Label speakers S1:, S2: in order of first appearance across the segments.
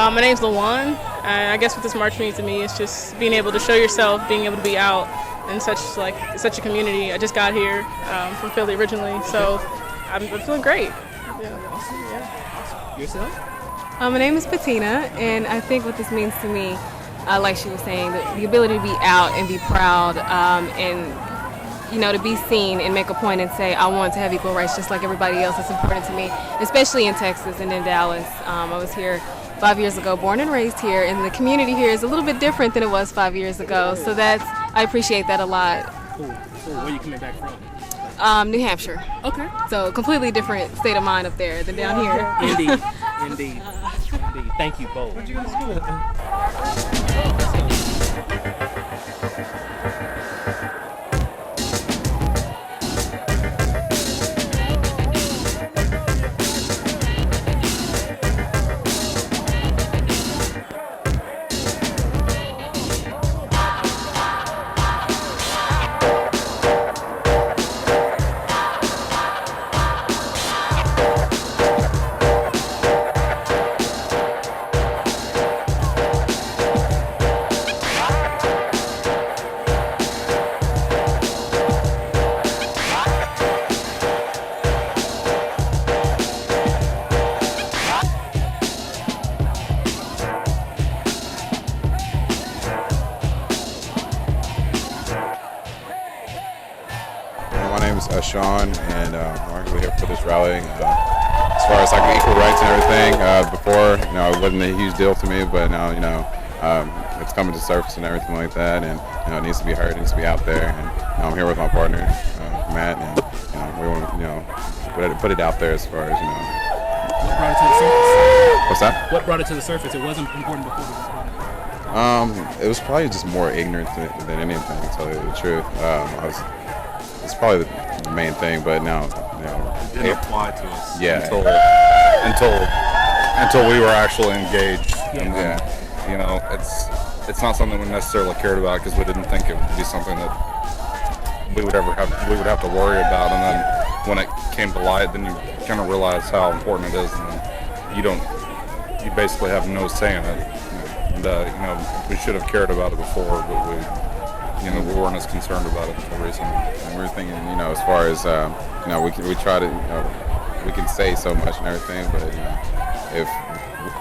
S1: My name's LaJuan. I guess what this march means to me is just being able to show yourself, being able to be out in such a community. I just got here from Philly originally, so I'm feeling great.
S2: Yeah. Yourself?
S3: My name is Patina, and I think what this means to me, like she was saying, the ability to be out and be proud, and to be seen and make a point and say, I want to have equal rights just like everybody else. It's important to me, especially in Texas and in Dallas. I was here 5 years ago, born and raised here, and the community here is a little bit different than it was 5 years ago. So I appreciate that a lot.
S2: Cool. So where are you coming back from?
S3: New Hampshire.
S2: Okay.
S3: So completely different state of mind up there than down here.
S2: Indeed. Thank you both. Where'd you go to school?
S4: My name is Sean, and I'm actually here for this rally. As far as equal rights and everything, before it wasn't a huge deal to me, but now it's coming to surface and everything like that, and it needs to be heard, it needs to be out there. And I'm here with my partner, Matt, and we want to put it out there as far as
S2: What brought it to the surface?
S4: What's that?
S2: What brought it to the surface? It wasn't important before it was important.
S4: It was probably just more ignorant than anything, to tell you the truth. It's probably the main thing, but now
S5: it didn't apply to us until we were actually engaged. And then, it's not something we necessarily cared about because we didn't think it would be something that we would have to worry about. And then when it came to light, then you kind of realize how important it is, and then you basically have no say in it. And we should have cared about it before, but we weren't as concerned about it until recently.
S4: And we were thinking, as far as we try to, we can say so much and everything, but if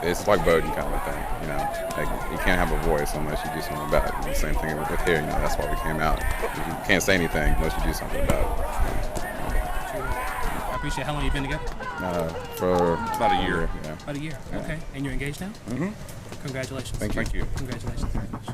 S4: it's like voting kind of thing, you can't have a voice unless you do something about it. And the same thing with here, that's why we came out. You can't say anything unless you do something about it.
S2: I appreciate it. How long have you been together?
S4: For
S5: about a year.
S2: About a year. Okay. And you're engaged now?
S5: Mm-hmm.
S2: Congratulations.
S4: Thank you.
S2: Congratulations very much.